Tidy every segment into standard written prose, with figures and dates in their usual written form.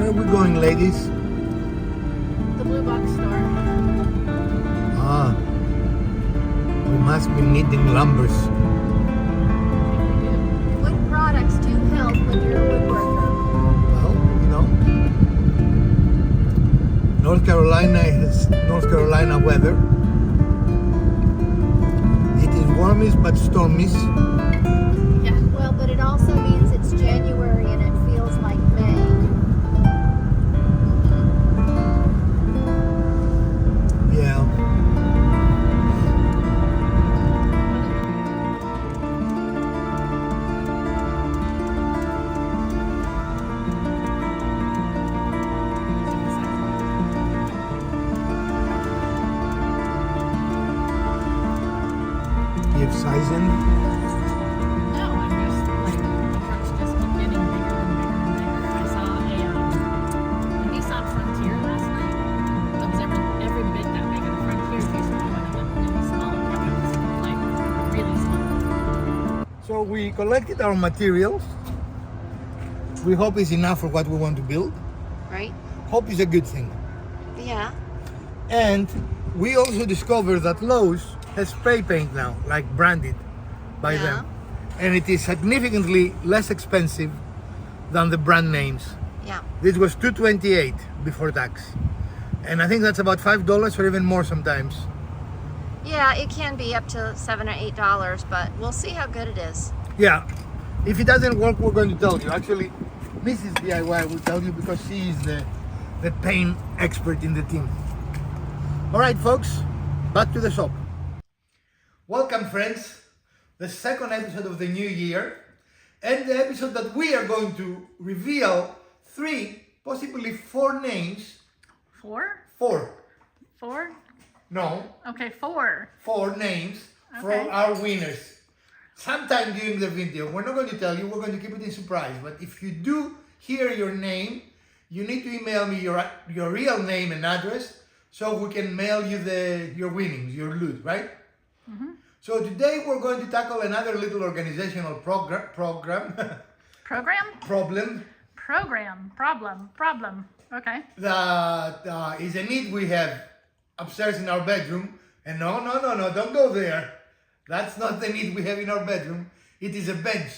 Where are we going, ladies? The blue box store. Ah, we must be needing lumbers. Wood products do help when you're a woodworker. Well, you know, North Carolina has North Carolina weather. It is warmish but stormish. Yeah, well, but it also means it's January and it feels like May. Yeah. Give sizing. No, I'm just like the trucks just keep getting bigger and bigger and bigger. I saw a Nissan Frontier last night. That was every bit that big. And the Frontier used to be one of the really small pickups, like really small. So we collected our materials. We hope it's enough for what we want to build. Right? Hope is a good thing. Yeah. And we also discovered that Lowe's has spray paint now, like branded by Yeah. them. And it is significantly less expensive than the brand names. Yeah. This was $2.28 before tax. And I think that's about $5 or even more sometimes. Yeah, it can be up to $7 or $8, but we'll see how good it is. Yeah. If it doesn't work, we're going to tell you. Actually, Mrs. DIY will tell you because she is the paint expert in the team. All right, folks, back to the shop. Welcome, friends. The second episode of the new year, and the episode that we are going to reveal 3, possibly 4 names. 4? 4. 4? No, Okay, 4. 4 names for Okay. our winners. Sometime during the video, we're not going to tell you, we're going to keep it a surprise. But if you do hear your name, you need to email me your real name and address so we can mail you your winnings, your loot, right? Mm-hmm. So today we're going to tackle another little organizational problem. Program? Problem. Okay. That is a need we have upstairs in our bedroom. And no, don't go there. That's not the need we have in our bedroom. It is a bench.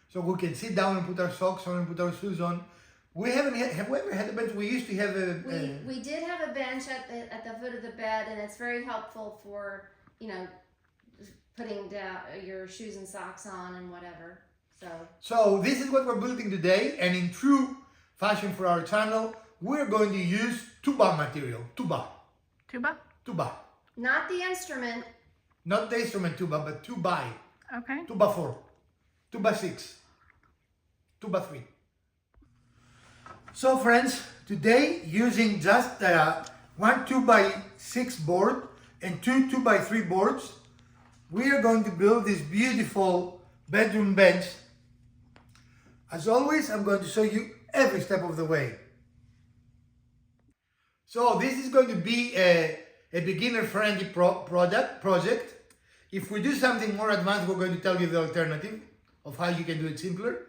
So we can sit down and put our socks on and put our shoes on. Have we ever had a bench? We used to have We did have a bench at the foot of the bed, and it's very helpful for, putting down your shoes and socks on and whatever. So this is what we're building today, and in true fashion for our channel, we're going to use tuba material. Tuba. Not the instrument. Not the instrument tuba, but 2x. Okay. Tuba 4. Tuba 6. Tuba 3. So friends, today using just 1 2x6 board and 2 2x3 boards, we are going to build this beautiful bedroom bench. As always, I'm going to show you every step of the way. So this is going to be a beginner-friendly project. If we do something more advanced, we're going to tell you the alternative of how you can do it simpler.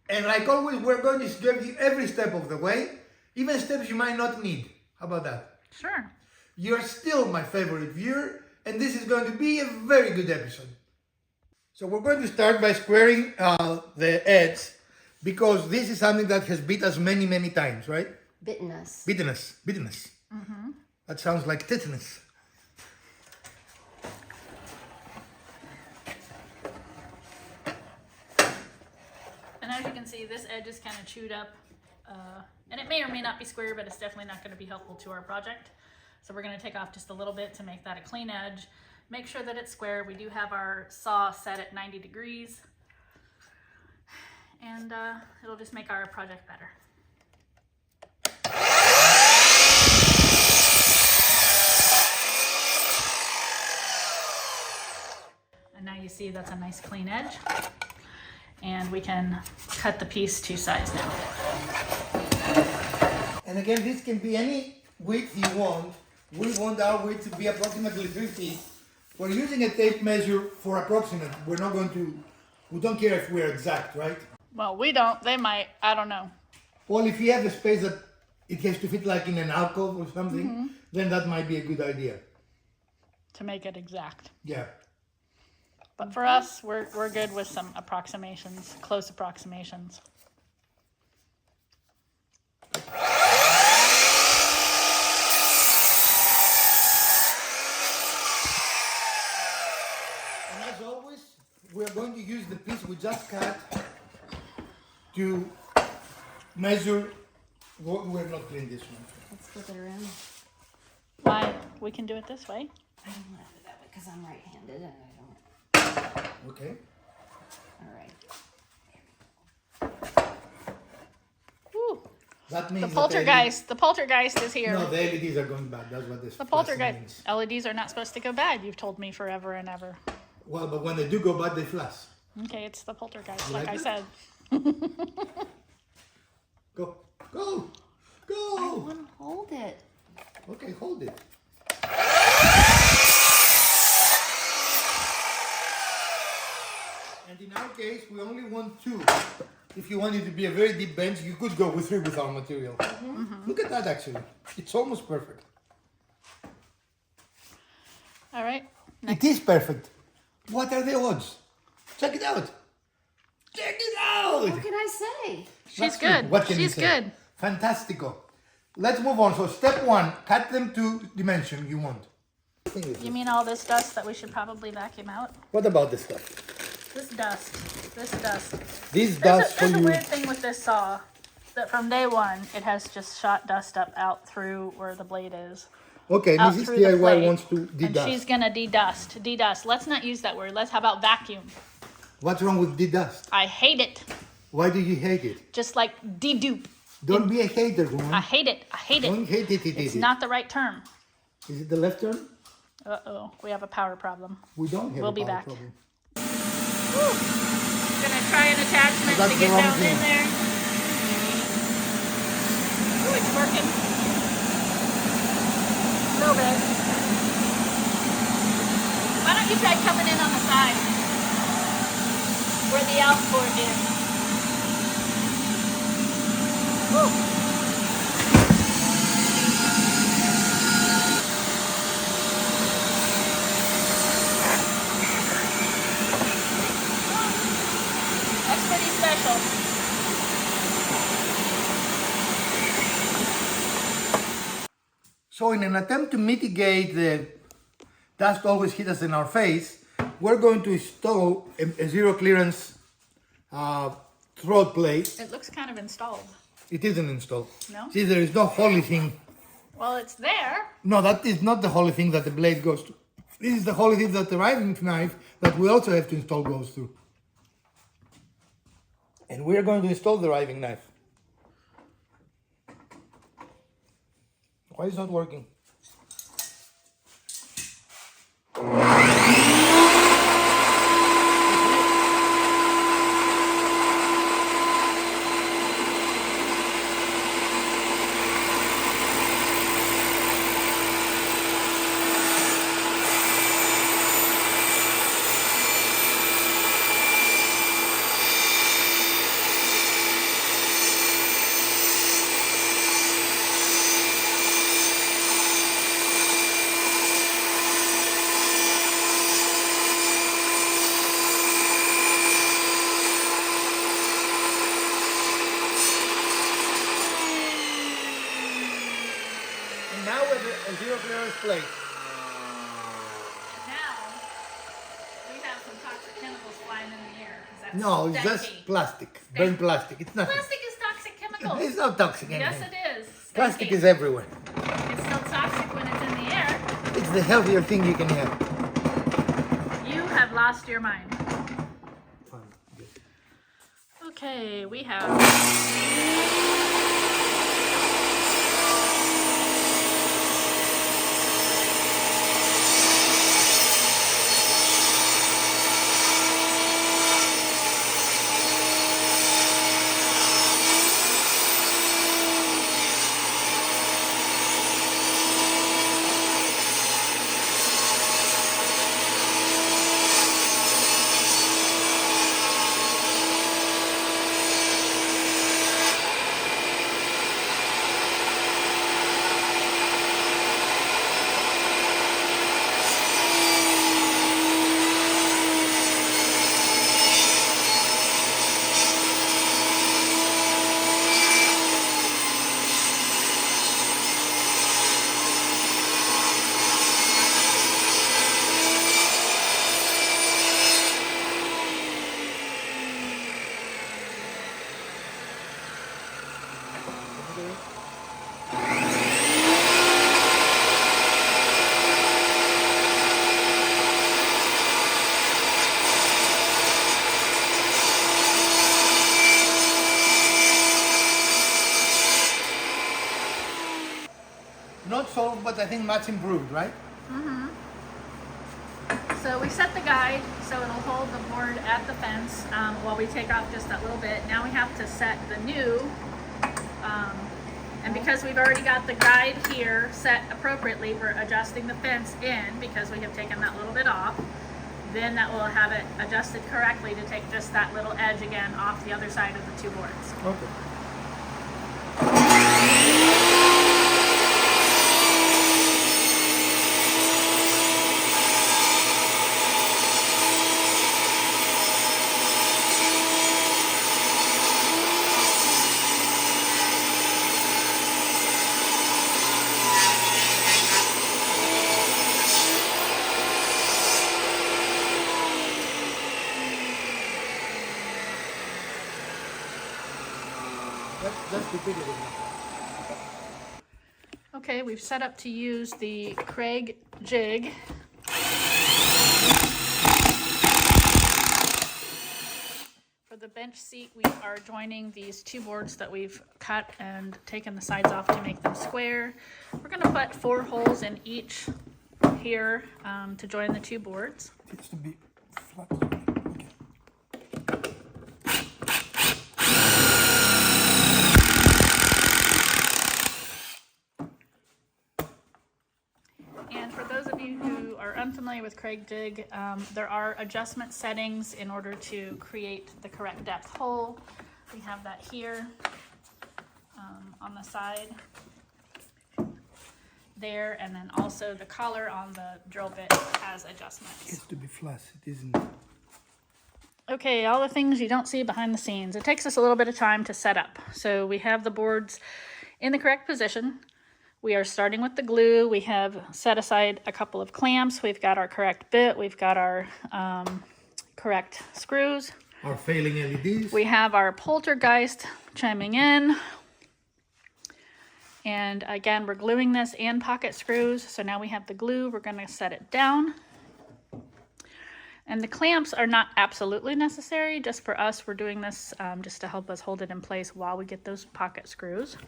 And like always, we're going to give you every step of the way, even steps you might not need. How about that? Sure. You're still my favorite viewer, and this is going to be a very good episode. So we're going to start by squaring the edge, because this is something that has beat us many, many times, right? Bitten us. Beaten us. Mm-hmm. That sounds like tetanus. And as you can see, this edge is kind of chewed up. And it may or may not be square, but it's definitely not going to be helpful to our project. So we're going to take off just a little bit to make that a clean edge. Make sure that it's square. We do have our saw set at 90 degrees. And it'll just make our project better. And now you see that's a nice clean edge. And we can cut the piece to size now. And again, this can be any width you want. We want our width to be approximately 3 feet. We're using a tape measure for approximate. We don't care if we're exact, right? Well, we don't. They might. I don't know. Well, if you have a space that it has to fit like in an alcove or something, Mm-hmm. then that might be a good idea. To make it exact. Yeah. But for us, we're good with some approximations, close approximations. And as always, we are going to use the piece we just cut to measure. We're not clean this one. Let's flip it around. Why? We can do it this way. I don't want to do it that way because I'm right-handed and I don't. Okay. All right. Woo. That means The that poltergeist. The poltergeist is here. No, the LEDs are going bad. That's what this The flashing poltergeist. means. LEDs are not supposed to go bad. You've told me forever and ever. Well, but when they do go bad, they flash. Okay, it's the poltergeist, You like like I it? said. Go, go, I go. want to hold it. Okay, hold it. And in our case, we only want 2. If you want it to be a very deep bench, you could go with 3 with our material. Look at that, actually. It's almost perfect. All right. It is perfect. What are the odds? Check it out. Check it out. What can I say? She's That's good. What can you She's say? good. Fantastico. Let's move on. So step 1, cut them to dimension you want. You mean all this dust that we should probably vacuum out? What about this stuff? This dust. This dust. This There's, dust a, for there's a you. weird thing with this saw. That from day one, it has just shot dust up out through where the blade is. Okay, Out Mrs. through the DIY plate. wants to And dedust. she's gonna dedust. Dedust. Let's not use that word. How about vacuum? What's wrong with dedust? I hate it. Why do you hate it? Just like dedupe. Don't be a hater, woman. I hate it. I hate it. Don't hate it. It's not the right term. Is it the left turn? Uh-oh. We have a power problem. We don't have We'll a be power back. problem. Gonna try an attachment That's to the get wrong down thing. in there. Oh, it's working. A little bit. Why don't you try coming in on the side where the outboard is? Woo. That's pretty special. So in an attempt to mitigate the dust always hit us in our face, we're going to install a zero clearance throat plate. It looks kind of installed. It isn't installed. No? See, there is no holy thing. Well, it's there. No, that is not the holy thing that the blade goes to. This is the holy thing that the riving knife that we also have to install goes through. And we are going to install the riving knife. Why is it not working? And now with a zero clearance plate. Now, we have some toxic chemicals flying in the air. 'Cause that's No, it's stanky. just plastic. Burnt plastic. It's nothing. Plastic is toxic chemicals. It's not toxic Yes, anything. it is. Plastic Stanky. is everywhere. It's still toxic when it's in the air. It's the healthier thing you can have. You have lost your mind. Fine. Good. Okay, we have. Not solved, but I think much improved, right? So we set the guide so it'll hold the board at the fence while we take off just that little bit. Now we have to set the new, and because we've already got the guide here set appropriately for adjusting the fence in, because we have taken that little bit off, then that will have it adjusted correctly to take just that little edge again off the other side of the two boards. Okay. Let's repeat it again. Okay, we've set up to use the Craig jig. For the bench seat, we are joining these two boards that we've cut and taken the sides off to make them square. We're going to put 4 holes in each here to join the two boards. It needs to be flat. Okay. And for those of you who are unfamiliar with Craig jig, there are adjustment settings in order to create the correct depth hole. We have that here on the side there, and then also the collar on the drill bit has adjustments. It has to be flat. It isn't. Okay, all the things you don't see behind the scenes. It takes us a little bit of time to set up. So we have the boards in the correct position. We are starting with the glue. We have set aside a couple of clamps. We've got our correct bit. We've got our correct screws. Our failing LEDs. We have our poltergeist chiming in. And again, we're gluing this and pocket screws. So now we have the glue. We're going to set it down. And the clamps are not absolutely necessary. Just for us, we're doing this just to help us hold it in place while we get those pocket screws.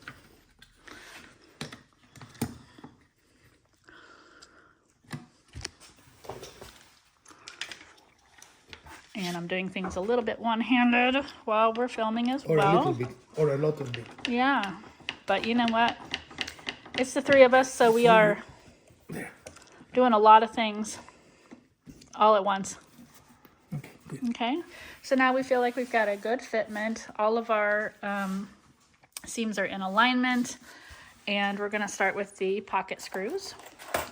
And I'm doing things a little bit one-handed while we're filming as well. Or a little bit, or a lot of bit. Yeah, but you know what? It's the 3 of us, so we are doing a lot of things all at once. Okay, good. Okay, so now we feel like we've got a good fitment. All of our seams are in alignment, and we're gonna start with the pocket screws.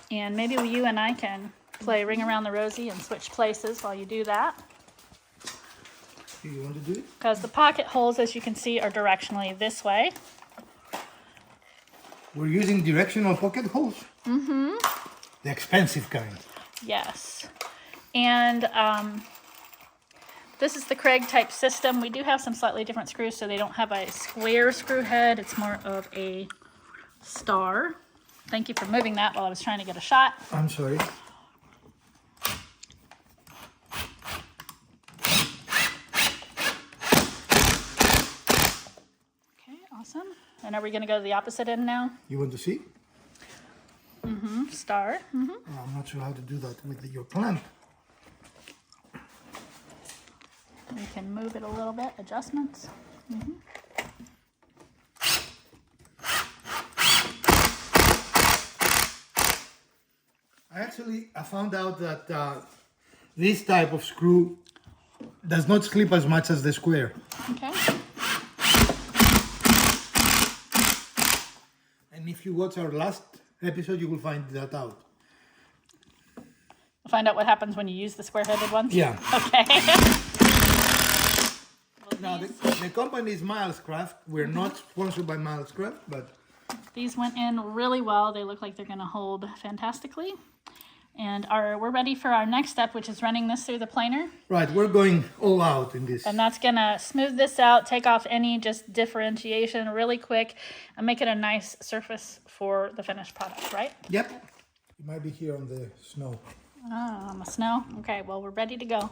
And maybe you and I can play Ring Around the Rosie and switch places while you do that. You want to do it? Because the pocket holes, as you can see, are directionally this way. We're using directional pocket holes. Mm-hmm. The expensive kind. Yes. And this is the Craig type system. We do have some slightly different screws, so they don't have a square screw head. It's more of a star. Thank you for moving that while I was trying to get a shot. I'm sorry. Awesome. And are we going to go to the opposite end now? You want to see? Mm-hmm. Star. Mm-hmm. Oh, I'm not sure how to do that with your clamp. We can move it a little bit. Adjustments. Mm-hmm. I found out that this type of screw does not slip as much as the square. Okay. And if you watch our last episode, you will find that out. Find out what happens when you use the square-headed ones? Yeah. Okay. Now, the company is Milescraft. We're not sponsored by Milescraft, but... These went in really well. They look like they're going to hold fantastically. And we're ready for our next step, which is running this through the planer. Right, we're going all out in this. And that's gonna smooth this out, take off any just differentiation really quick, and make it a nice surface for the finished product, right? Yep. You might be here on the snow. Oh, on the snow? Okay, well, we're ready to go.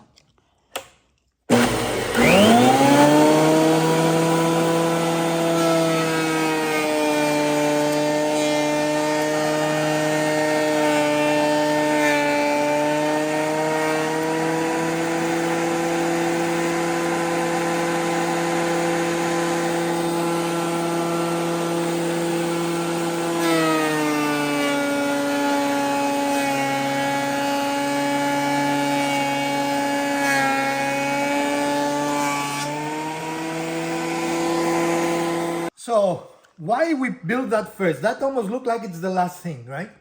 So why we build that first? That almost look like it's the last thing, right?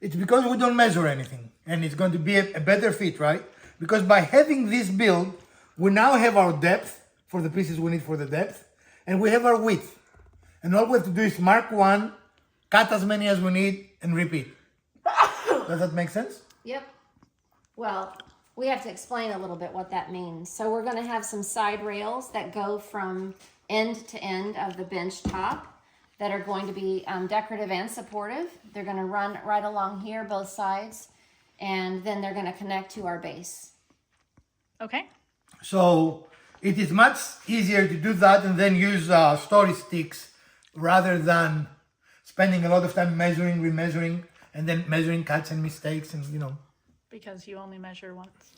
It's because we don't measure anything, and it's going to be a better fit, right? Because by having this build, we now have our depth for the pieces we need for the depth, and we have our width. And all we have to do is mark one, cut as many as we need, and repeat. Does that make sense? Yep. Well, we have to explain a little bit what that means. So we're going to have some side rails that go from end to end of the bench top that are going to be decorative and supportive. They're going to run right along here, both sides, and then they're going to connect to our base. Okay. So it is much easier to do that and then use story sticks rather than spending a lot of time measuring, remeasuring, and then measuring cuts and mistakes and, you know. Because you only measure once.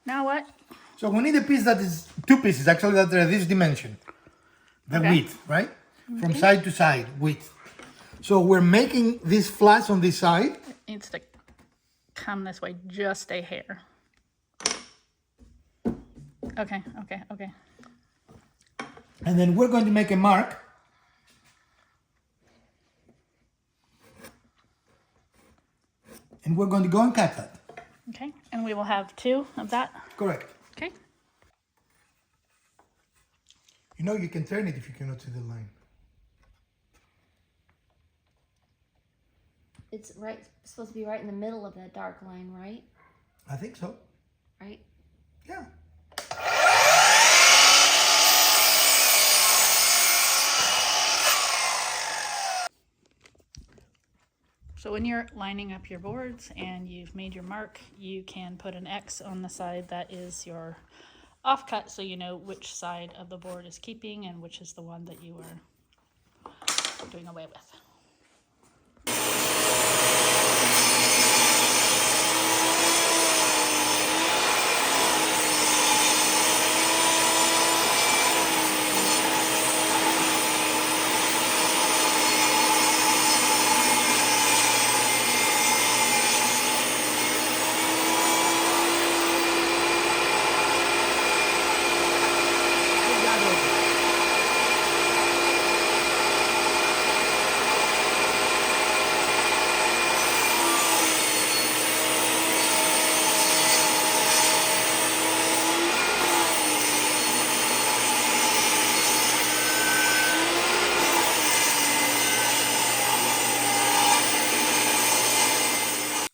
Now what? So we need a piece that is two pieces actually that are this dimension. The Okay. width, right? From side to side, width. So we're making these flats on this side. It needs to come this way just a hair. Okay, okay, okay. And then we're going to make a mark. And we're going to go and cut that. Okay, and we will have 2 of that. Correct. Okay. You know you can turn it if you cannot see the line. It's right, supposed to be right in the middle of that dark line, right? I think so. Right? Yeah. So when you're lining up your boards and you've made your mark, you can put an X on the side that is your offcut so you know which side of the board is keeping and which is the one that you are doing away with.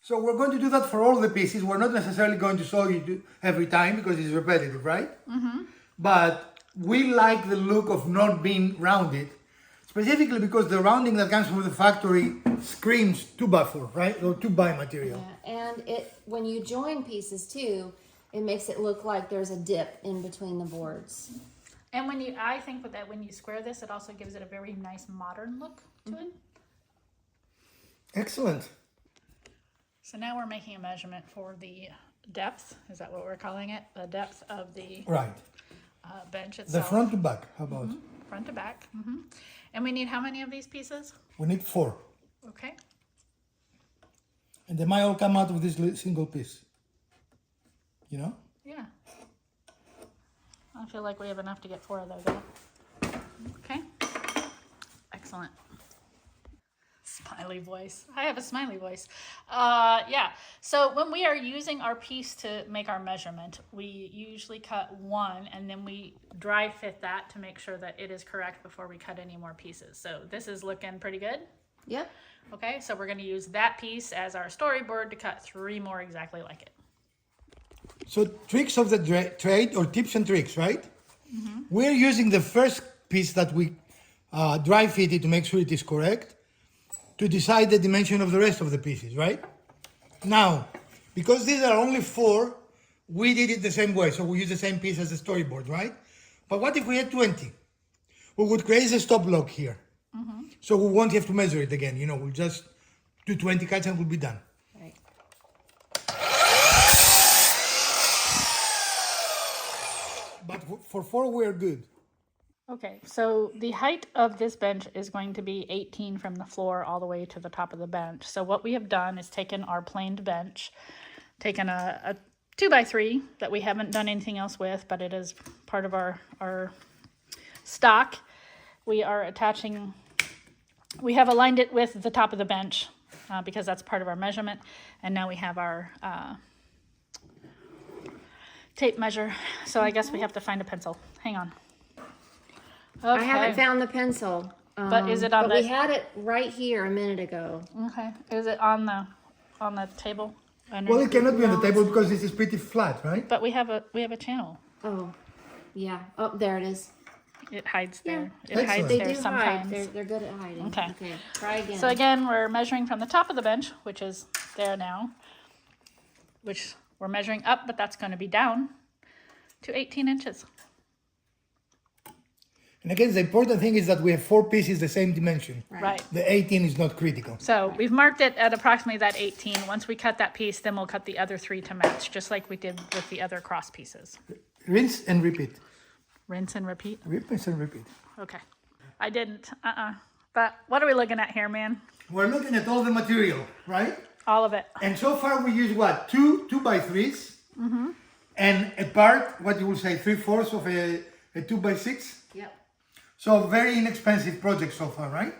So we're going to do that for all the pieces. We're not necessarily going to show you every time because it's repetitive, right? Mm-hmm. But we like the look of not being rounded, specifically because the rounding that comes from the factory screams 2x4, right? Or 2x material. Yeah, and when you join pieces too, it makes it look like there's a dip in between the boards. And I think that when you square this, it also gives it a very nice modern look to it. Excellent. So now we're making a measurement for the depth. Is that what we're calling it? The depth of the Right. bench The itself. front to back, how about? Front to back. And we need how many of these pieces? We need 4. Okay. And they might all come out of this single piece. You know? Yeah. I feel like we have enough to get 4 of those out. Okay. Excellent. Smiley voice. I have a smiley voice. Yeah. So when we are using our piece to make our measurement, we usually cut 1 and then we dry fit that to make sure that it is correct before we cut any more pieces. So this is looking pretty good. Yep. Okay, so we're going to use that piece as our storyboard to cut 3 more exactly like it. So tricks of the trade, or tips and tricks, right? We're using the first piece that we dry fitted to make sure it is correct, to decide the dimension of the rest of the pieces, right? Now, because these are only 4, we did it the same way, so we use the same piece as the storyboard, right? But what if we had 20? We would create a stop block here. So we won't have to measure it again, you know, we'll just do 20 cuts and we'll be done. Right. But for 4, we're good. Okay, so the height of this bench is going to be 18 from the floor all the way to the top of the bench. So what we have done is taken our planed bench, taken a 2x3 that we haven't done anything else with, but it is part of our stock. We are attaching, we have aligned it with the top of the bench because that's part of our measurement. And now we have our tape measure. So I guess we have to find a pencil. Hang on. Okay. I haven't found the pencil. But is it on but the- we had it right here a minute ago. Okay. Is it on the table? Well, it cannot be on the table because this is pretty flat, right? But we have a channel. Oh, yeah. Oh, there it is. It hides there. Yeah. It hides Excellent. They there do sometimes. hide. They're good at hiding. Okay. Try again. So again, we're measuring from the top of the bench, which is there now, which we're measuring up, but that's going to be down to 18 inches. And again, the important thing is that we have 4 pieces the same dimension. Right. The 18 is not critical. So we've marked it at approximately that 18. Once we cut that piece, then we'll cut the other 3 to match, just like we did with the other cross pieces. Rinse and repeat. Rinse and repeat. Rinse and repeat. Okay. I didn't. But what are we looking at here, man? We're looking at all the material, right? All of it. And so far we use what? 2x3s. And a part, what you will say, 3/4 of a 2x6. Yep. So very inexpensive project so far, right?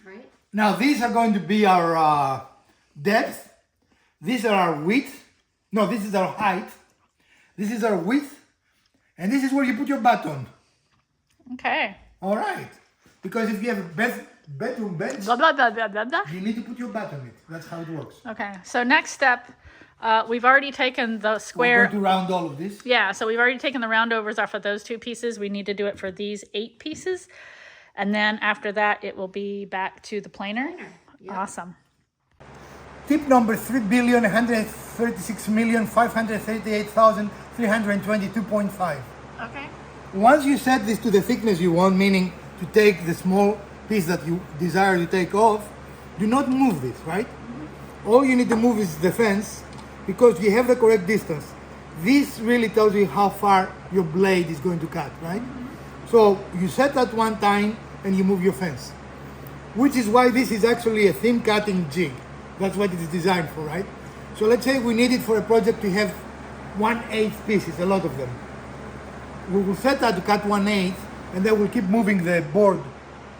Right. Now these are going to be our depth. These are our width. No, this is our height. This is our width. And this is where you put your button. Okay. All right. Because if you have a bedroom bench, Blah, blah, blah, blah, blah, blah. you need to put your button in it. That's how it works. Okay. So next step, we've already taken the We're square. going to round all of this. Yeah, so we've already taken the roundovers off of those 2 pieces. We need to do it for these 8 pieces. And then after that, it will be back to the planer. Yep. Awesome. Tip number 3,136,538,322.5. Okay. Once you set this to the thickness you want, meaning to take the small piece that you desire to take off, do not move this, right? All you need to move is the fence because you have the correct distance. This really tells you how far your blade is going to cut, right? So you set that one time and you move your fence, which is why this is actually a thin cutting jig. That's what it is designed for, right? So let's say we need it for a project to have 1/8 pieces, a lot of them. We will set that to cut 1/8 and then we'll keep moving the board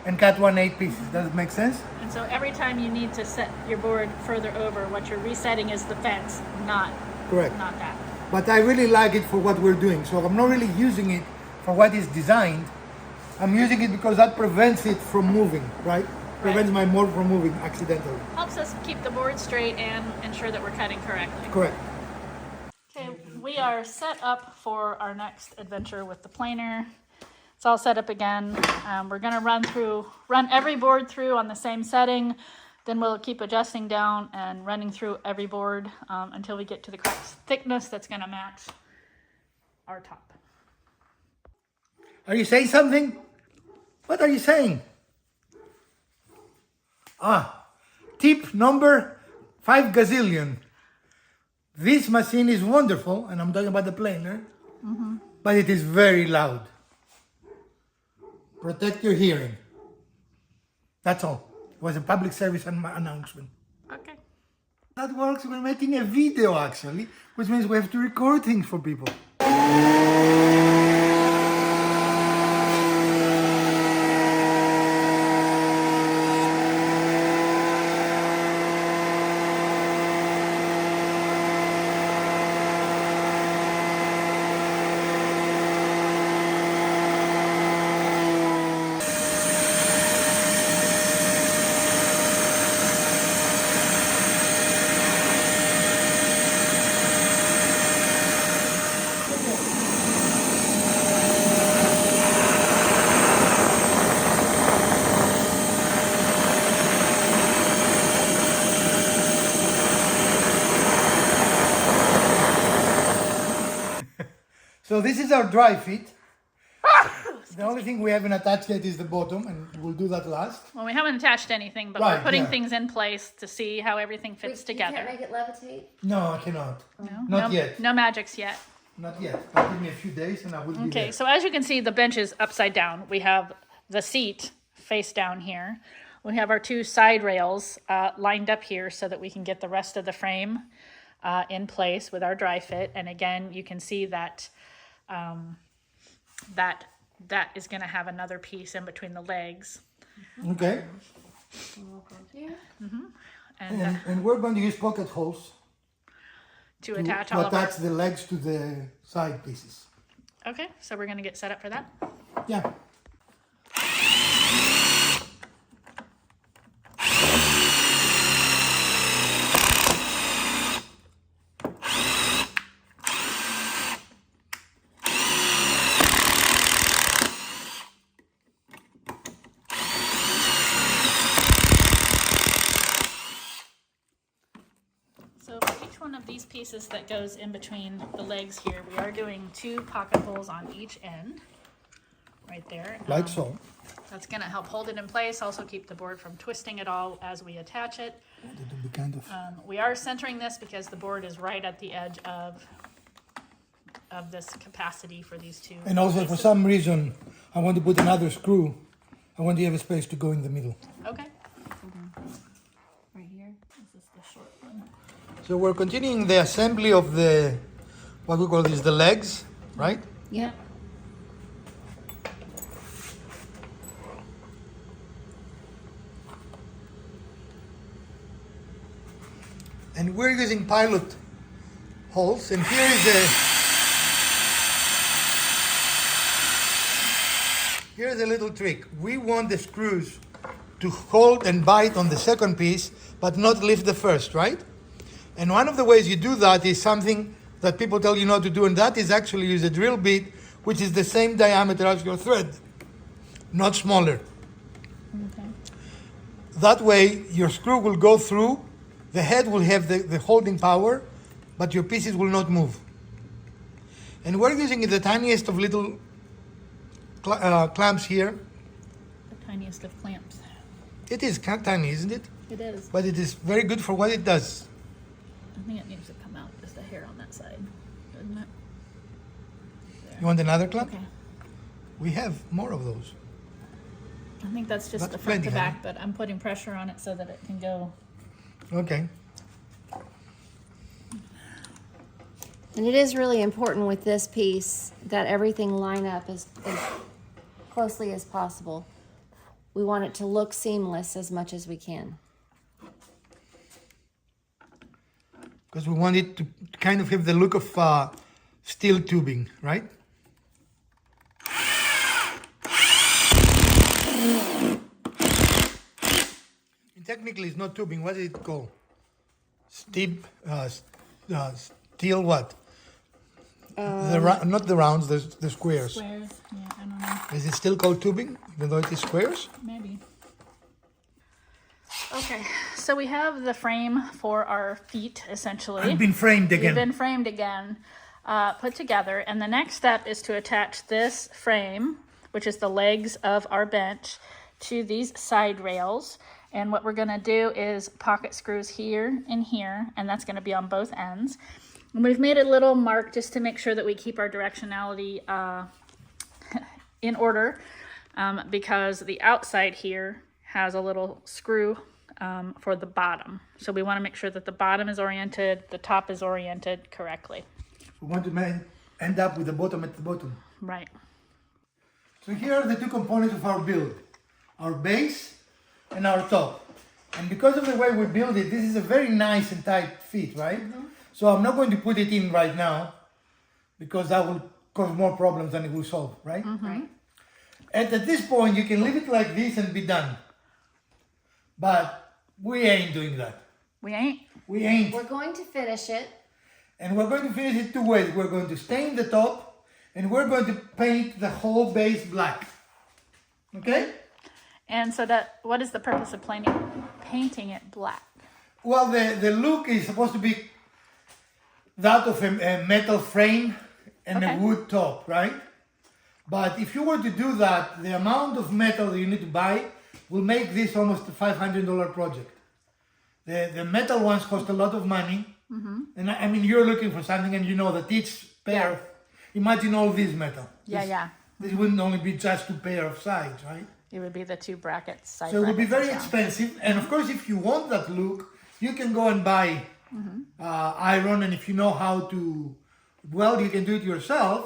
and cut 1/8 pieces. Does it make sense? And so every time you need to set your board further over, what you're resetting is the fence, not Correct. that. But I really like it for what we're doing. So I'm not really using it for what is designed. I'm using it because that prevents it from moving, right? Prevents my board from moving accidentally. Helps us keep the board straight and ensure that we're cutting correctly. Correct. Okay, we are set up for our next adventure with the planer. It's all set up again. We're gonna run every board through on the same setting. Then we'll keep adjusting down and running through every board until we get to the correct thickness that's gonna match our top. Are you saying something? What are you saying? Tip number 5 gazillion. This machine is wonderful, and I'm talking about the planer, but it is very loud. Protect your hearing. That's all. It was a public service announcement. Okay. That works. We're making a video actually, which means we have to record things for people. So this is our dry fit. The only thing we haven't attached yet is the bottom, and we'll do that last. Well, we haven't attached anything, but Right, we're putting yeah. things in place to see how everything fits You together. can't make it levitate? No, I cannot. No? Not no, yet. No magics yet. Not yet. Give me a few days and I will be Okay, there. so as you can see, the bench is upside down. We have the seat face down here. We have our two side rails lined up here so that we can get the rest of the frame in place with our dry fit. And again, you can see that that is going to have another piece in between the legs. Okay. And we're going to use pocket holes to attach all to of our... attach the legs to the side pieces. Okay, so we're going to get set up for that. Yeah. So for each one of these pieces that goes in between the legs here, we are doing 2 pocket holes on each end, right there. Like so. That's going to help hold it in place, also keep the board from twisting at all as we attach it. That will be kind of... We are centering this because the board is right at the edge of this capacity for these 2. And also, for some reason, I want to put another screw. I want to have a space to go in the middle. Okay. Right here. This is the short one. So we're continuing the assembly of the, what we call this, the legs, right? Yep. And we're using pilot holes. And here's a little trick. We want the screws to hold and bite on the second piece, but not lift the first, right? And one of the ways you do that is something that people tell you not to do, and that is actually use a drill bit, which is the same diameter as your thread, not smaller. Okay. That way, your screw will go through, the head will have the holding power, but your pieces will not move. And we're using the tiniest of little clamps here. The tiniest of clamps. It is tiny, isn't it? It is. But it is very good for what it does. I think it needs to come out just a hair on that side, doesn't it? You want another clamp? Okay. We have more of those. I think that's just That's the front to plenty, huh? back, but I'm putting pressure on it so that it can go. Okay. And it is really important with this piece that everything line up as closely as possible. We want it to look seamless as much as we can. Because we want it to kind of have the look of steel tubing, right? And technically, it's not tubing. What is it called? Steel what? Not the rounds, the squares. Squares? Yeah, I don't know. Is it still called tubing, even though it is squares? Maybe. Okay, so we have the frame for our feet, essentially. I've been framed You've again. been framed again, put together. And the next step is to attach this frame, which is the legs of our bench, to these side rails. And what we're going to do is pocket screws here and here, and that's going to be on both ends. And we've made a little mark just to make sure that we keep our directionality in order, because the outside here has a little screw for the bottom. So we want to make sure that the bottom is oriented, the top is oriented correctly. We want to end up with the bottom at the bottom. Right. So here are the two components of our build. Our base and our top. And because of the way we build it, this is a very nice and tight fit, right? Mm-hmm. So I'm not going to put it in right now because that will cause more problems than it will solve, right? Mm-hmm. Right. And at this point, you can leave it like this and be done. But we ain't doing that. We ain't? We ain't. We're going to finish it. And we're going to finish it two ways. We're going to stain the top and we're going to paint the whole base black. Okay? And so what is the purpose of painting it black? Well, the look is supposed to be that of a metal frame and Okay. a wood top, right? But if you were to do that, the amount of metal that you need to buy will make this almost a $500 project. The metal ones cost a lot of money. And I mean, you're looking for something and you know that each pair, Yeah. imagine all this metal. Yeah, yeah. This wouldn't only be just 2 pair of sides, right? It would be the 2 brackets. Side So it would be brackets very as well. expensive. And of course, if you want that look, you can go and buy iron. And if you know how to weld, you can do it yourself.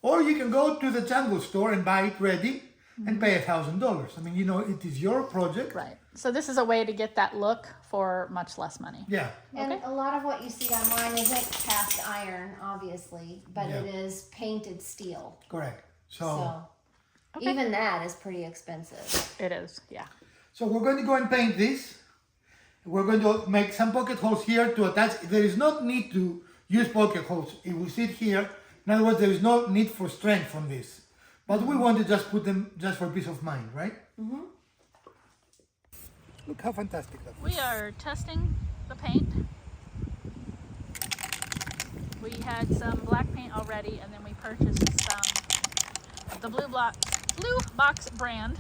Or you can go to the jungle store and buy it ready and pay $1,000. I mean, you know, it is your project. Right. So this is a way to get that look for much less money. Yeah. And Okay. a lot of what you see online isn't cast iron, obviously, but Yeah. it is painted steel. Correct. So Okay. even that is pretty expensive. It is, yeah. So we're going to go and paint this. We're going to make some pocket holes here to attach. There is no need to use pocket holes. It will sit here. In other words, there is no need for strength from this. But we want to just put them just for peace of mind, right? Look how fantastic that is. We are testing the paint. We had some black paint already, and then we purchased some of the Blue Box brand.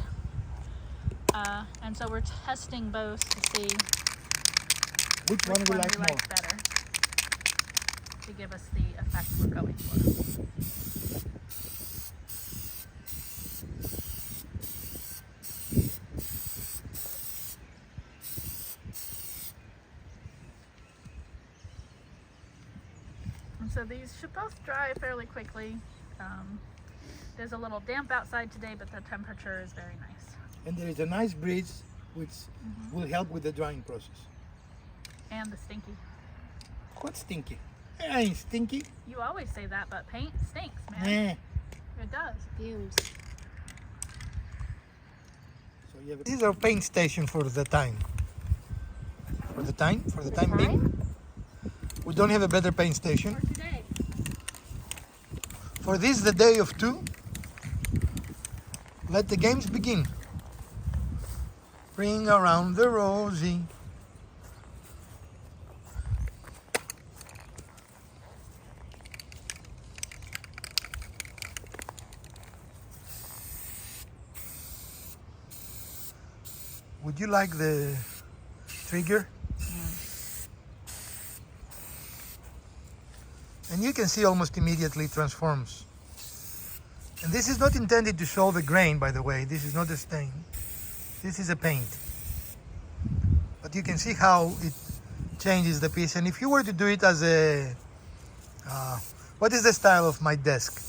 And so we're testing both to see Which one which we one like we more? like better to give us the effect we're going for. And so these should both dry fairly quickly. There's a little damp outside today, but the temperature is very nice. And there is a nice breeze which will help with the drying process. And the stinky. What's stinky? It ain't stinky. You always say that, but paint stinks, man. Eh. It does. Fumes. So you have this is our paint station for the time. For the time being. Time? We don't have a better paint station. For today. For this, the day of 2, let the games begin. Ring around the rosy. Would you like the trigger? And you can see almost immediately it transforms. And this is not intended to show the grain, by the way. This is not a stain. This is a paint. But you can see how it changes the piece. And if you were to do it as a... what is the style of my desk?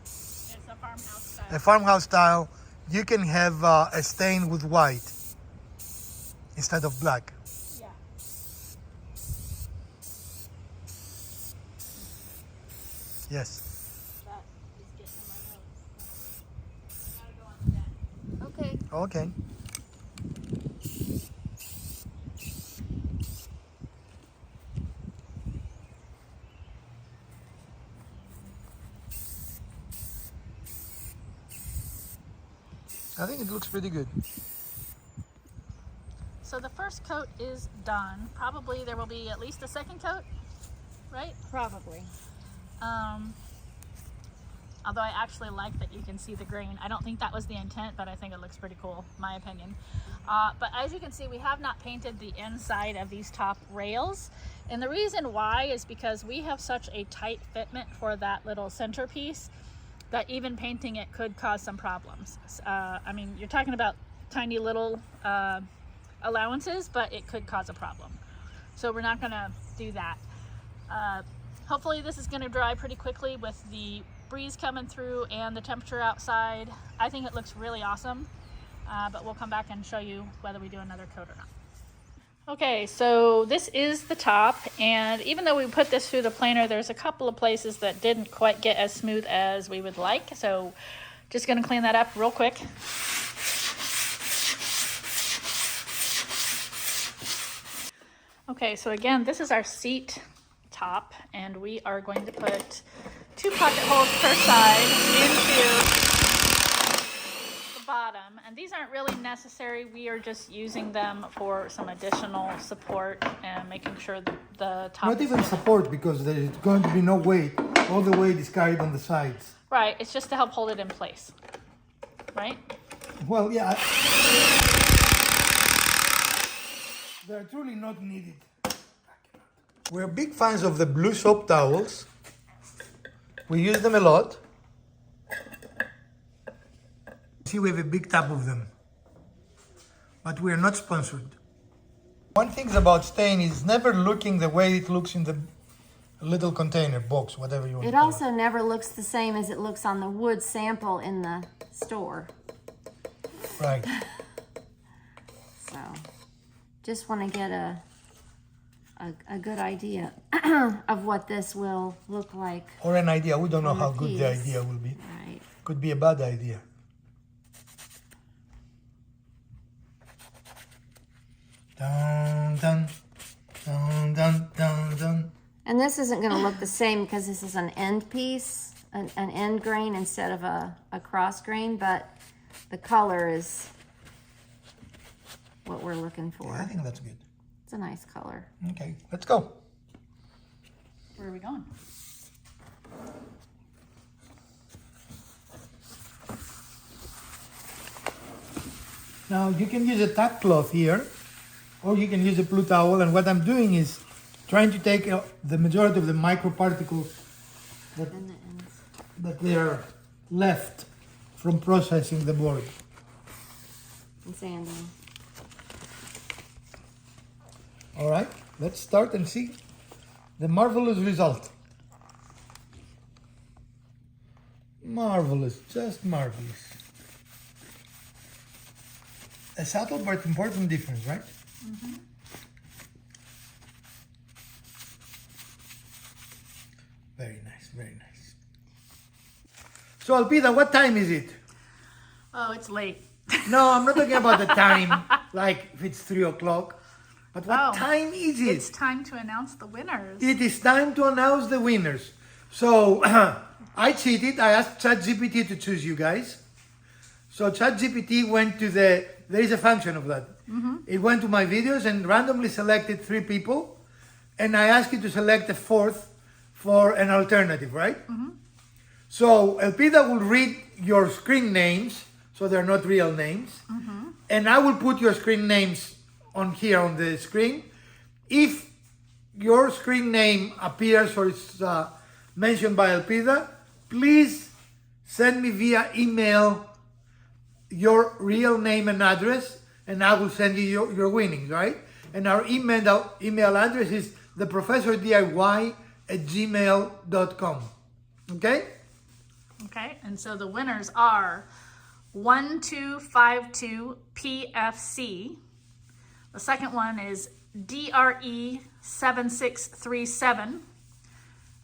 It's a farmhouse style. A farmhouse style. You can have a stain with white instead of black. Yeah. Yes. That is getting in my nose. Gotta go on the deck. Okay. Okay. I think it looks pretty good. So the first coat is done. Probably there will be at least a second coat, right? Probably. Although I actually like that you can see the grain. I don't think that was the intent, but I think it looks pretty cool, my opinion. But as you can see, we have not painted the inside of these top rails. And the reason why is because we have such a tight fitment for that little centerpiece that even painting it could cause some problems. I mean, you're talking about tiny little allowances, but it could cause a problem. So we're not gonna do that. Hopefully this is gonna dry pretty quickly with the breeze coming through and the temperature outside. I think it looks really awesome, but we'll come back and show you whether we do another coat or not. Okay, so this is the top, and even though we put this through the planer, there's a couple of places that didn't quite get as smooth as we would like, so just gonna clean that up real quick. Okay, so again, this is our seat top, and we are going to put 2 pocket holes per side into the bottom, and these aren't really necessary. We are just using them for some additional support and making sure that the top Not is even good. support, because there's going to be no weight. All the weight is carried on the sides. Right, it's just to help hold it in place, right? Well, yeah. They're truly not needed. We're big fans of the blue soap towels. We use them a lot. See, we have a big tub of them. But we are not sponsored. One thing about stain is never looking the way it looks in the little container, box, whatever you want It to call also never looks the same as it looks on the wood sample in the store. it. Right. So, just want to get a good idea of what this will look like. Or an idea. We don't know On the how good the piece. idea will be. Right. Could be a bad idea. Dun, dun, dun, dun, dun, dun. And this isn't going to look the same because this is an end piece, an end grain instead of a cross grain, but the color is what we're looking for. Yeah, I think that's good. It's a nice color. Okay, let's go. Where are we going? Now you can use a tack cloth here, or you can use a blue towel. And what I'm doing is trying to take the majority of the microparticles that, And the ends. that they are left from processing the board. And sanding. All right, let's start and see the marvelous result. Marvelous, just marvelous. A subtle but important difference, right? Mm-hmm. Very nice, very nice. So, Alpida, what time is it? Oh, it's late. No, I'm not talking about the time, like if it's 3 o'clock. But what Oh, time is it? It's time to announce the winners. It is time to announce the winners. So, I cheated. I asked ChatGPT to choose you guys. So, ChatGPT went to there is a function of that. It went to my videos and randomly selected 3 people. And I asked you to select a 4th for an alternative, right? So, Elpida will read your screen names, so they're not real names. And I will put your screen names on here on the screen. If your screen name appears or is mentioned by Elpida, please send me via email your real name and address, and I will send you your winnings, right? And our email address is theprofessordiy@gmail.com. Okay? Okay, and so the winners are 1252PFC. The second one is DRE7637.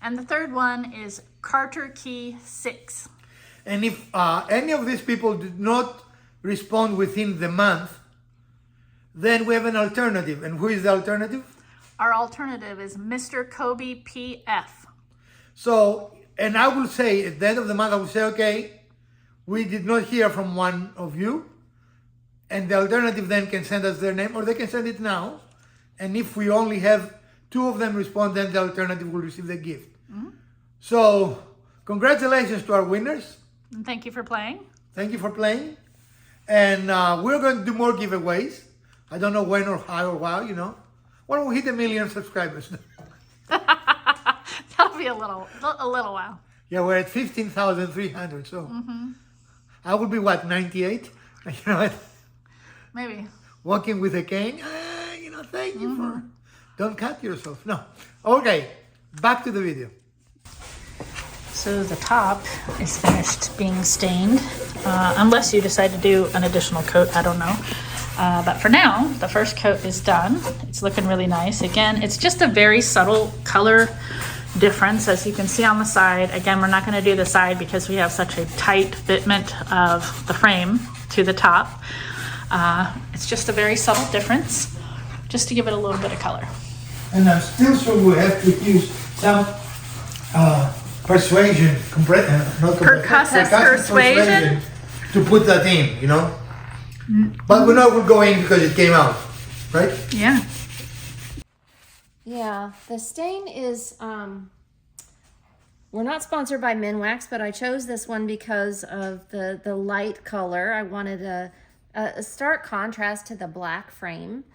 And the third one is Carter Key 6. And if any of these people did not respond within the month, then we have an alternative. And who is the alternative? Our alternative is Mr. Kobe PF. So, and I will say at the end of the month, I will say, okay, we did not hear from one of you. And the alternative then can send us their name, or they can send it now. And if we only have 2 of them respond, then the alternative will receive the gift. So, congratulations to our winners. And thank you for playing. Thank you for playing. And we're going to do more giveaways. I don't know when or how or how, you know. When we hit 1 million subscribers. That'll be a little while. Yeah, we're at 15,300. So I will be what, 98? You know, Maybe. walking with a cane. You know, thank you for. Don't cut yourself. No. Okay, back to the video. So the top is finished being stained, unless you decide to do an additional coat, I don't know. But for now, the first coat is done. It's looking really nice. Again, it's just a very subtle color difference, as you can see on the side. Again, we're not going to do the side because we have such a tight fitment of the frame to the top. It's just a very subtle difference, just to give it a little bit of color. And I'm still sure we have to use some persuasion, Percussive persuasion? to put that in, you know? But we're not going because it came out, right? Yeah. Yeah, the stain is, we're not sponsored by Minwax, but I chose this one because of the light color. I wanted a stark contrast to the black frame.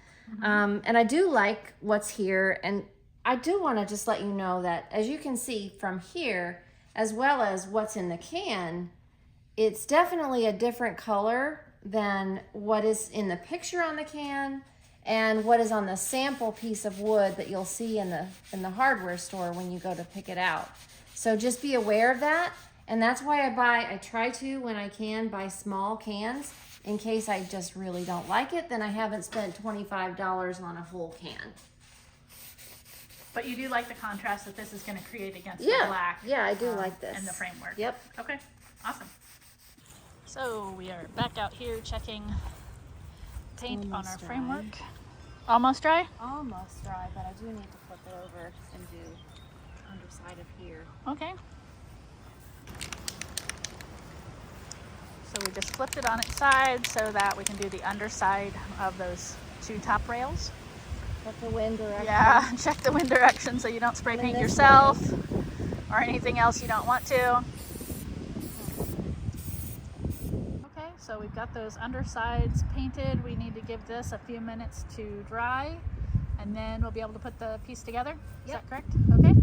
And I do like what's here. And I do want to just let you know that, as you can see from here, as well as what's in the can, it's definitely a different color than what is in the picture on the can and what is on the sample piece of wood that you'll see in the hardware store when you go to pick it out. So just be aware of that. And that's why I try to, when I can, buy small cans in case I just really don't like it. Then I haven't spent $25 on a whole can. But you do like the contrast that this is going to create against Yeah. the black. Yeah, I do like this. And the framework. Yep. Okay, awesome. So we are back out here checking paint on Almost our dry. framework. Almost dry? Almost dry, but I do need to flip it over and do underside of here. Okay. So we just flipped it on its side so that we can do the underside of those two top rails. Check the wind direction. Yeah, check the wind direction so you don't spray And paint this yourself or anything else you don't want to. Okay, so we've got those undersides painted. We need to give this a few minutes to dry and then we'll be able to put the piece together. Is that correct? Okay.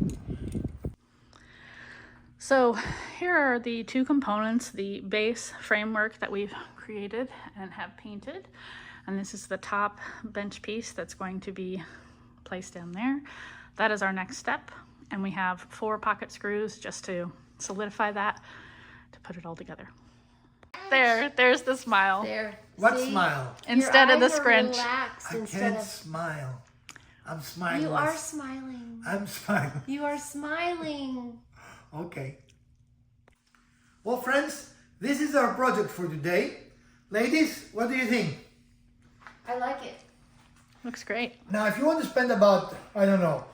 So here are the two components, the base framework that we've created and have painted. And this is the top bench piece that's going to be placed down there. That is our next step. And we have 4 pocket screws just to solidify that, to put it all together. There's the smile. There. What See? smile? Instead Your of the eyes are scrunch. relaxed I instead can't of. smile. I'm smiling. You are smiling. I'm smiling. You are smiling. Okay. Well, friends, this is our project for today. Ladies, what do you think? I like it. Looks great. Now, if you want to spend about, I don't know,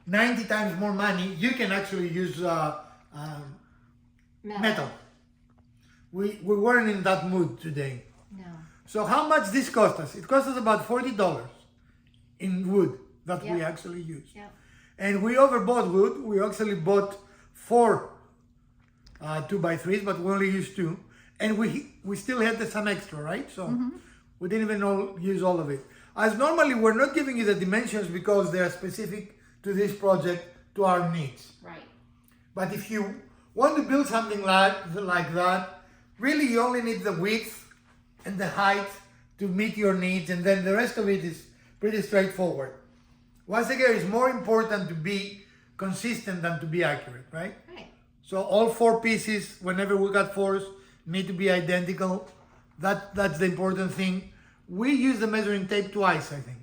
90 times more money, you can actually use metal. We weren't in that mood today. No. So how much this cost us? It cost us about $40 in wood that we Yep. actually used. Yep. And we overbought wood. We actually bought 4 2x3s, but we only used 2. And we still had some extra, right? So we didn't even use all of it. As normally, we're not giving you the dimensions because they are specific to this project, to our needs. Right. But if you want to build something like that, really you only need the width and the height to meet your needs, and then the rest of it is pretty straightforward. Once again, it's more important to be consistent than to be accurate, right? Right. So all 4 pieces, whenever we got 4s, need to be identical. That's the important thing. We use the measuring tape twice, I think.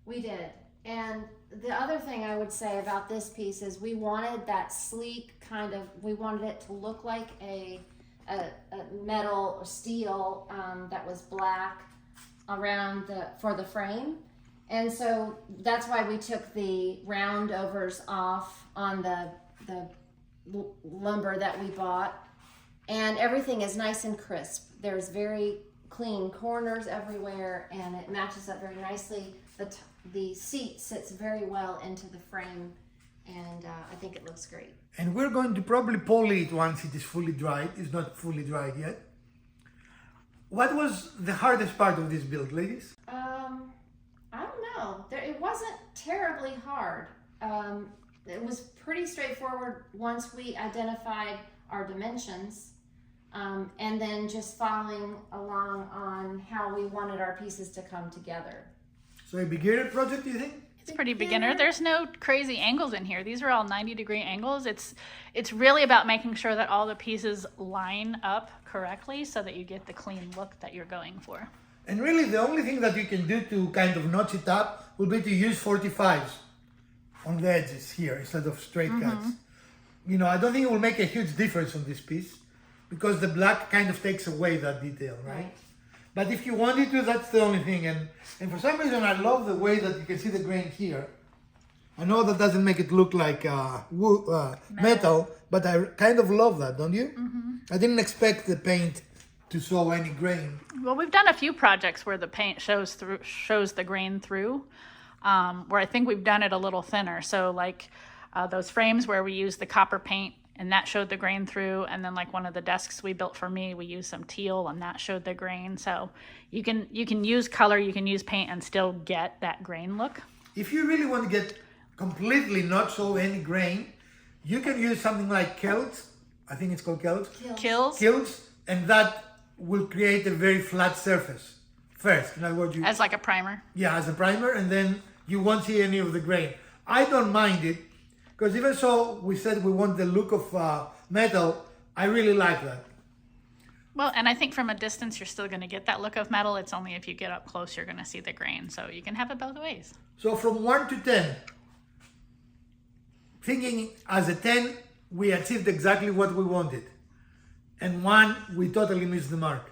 We did. And the other thing I would say about this piece is we wanted that sleek kind of, we wanted it to look like a metal or steel that was black around for the frame. And so that's why we took the round overs off on the lumber that we bought. And everything is nice and crisp. There's very clean corners everywhere, and it matches up very nicely. The seat sits very well into the frame, and I think it looks great. And we're going to probably poly it once it is fully dried. It's not fully dried yet. What was the hardest part of this build, ladies? I don't know. It wasn't terribly hard. It was pretty straightforward once we identified our dimensions. And then just following along on how we wanted our pieces to come together. So a beginner project, do you think? It's pretty beginner. There's no crazy angles in here. These are all 90-degree angles. It's really about making sure that all the pieces line up correctly so that you get the clean look that you're going for. And really the only thing that you can do to kind of notch it up will be to use 45s on the edges here instead of straight cuts. You know, I don't think it will make a huge difference on this piece because the black kind of takes away that detail, right? But if you wanted to, that's the only thing. And for some reason, I love the way that you can see the grain here. I know that doesn't make it look like metal, but I kind of love that, don't you? I didn't expect the paint to show any grain. Well, we've done a few projects where the paint shows the grain through, where I think we've done it a little thinner. So like those frames where we use the copper paint and that showed the grain through, and then like one of the desks we built for me, we used some teal and that showed the grain. So you can use color, you can use paint and still get that grain look. If you really want to get completely not show any grain, you can use something like Kilt. I think it's called Kilt. Kills And that will create a very flat surface first. In other words, as like a primer. Yeah, as a primer, and then you won't see any of the grain. I don't mind it, because even so, we said we want the look of metal. I really like that. Well, and I think from a distance, you're still going to get that look of metal. It's only if you get up close, you're going to see the grain. So you can have it both ways. So from 1 to 10, thinking as a 10, we achieved exactly what we wanted. And 1, we totally missed the mark.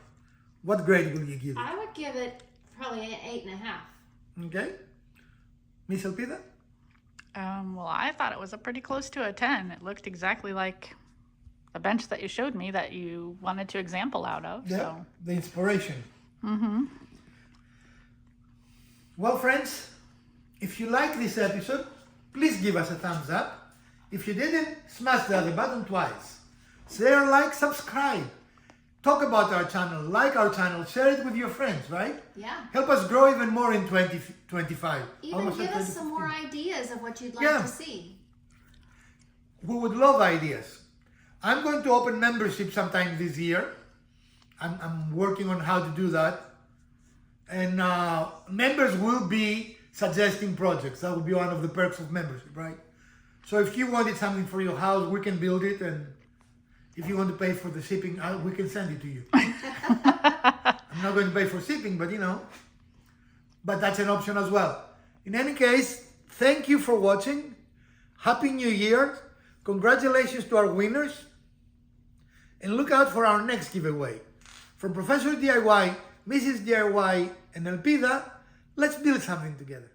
What grade will you give it? I would give it probably an 8.5. Okay. Miss Elpida? Well, I thought it was a pretty close to a 10. It looked exactly like the bench that you showed me that you wanted to example out of. Yeah, So. the inspiration. Mm-hmm. Well, friends, if you like this episode, please give us a thumbs up. If you didn't, smash the other button twice. Share, like, subscribe. Talk about our channel, like our channel, share it with your friends, right? Yeah. Help us grow even more in 2025. Even Almost give at us some 2015. more ideas of what you'd like Yeah. to see. We would love ideas. I'm going to open membership sometime this year. I'm working on how to do that. And members will be suggesting projects. That will be one of the perks of membership, right? So if you wanted something for your house, we can build it. And if you want to pay for the shipping, we can send it to you. I'm not going to pay for shipping, but but that's an option as well. In any case, thank you for watching. Happy New Year. Congratulations to our winners. And look out for our next giveaway. From Professor DIY, Mrs. DIY, and Elpida, let's build something together.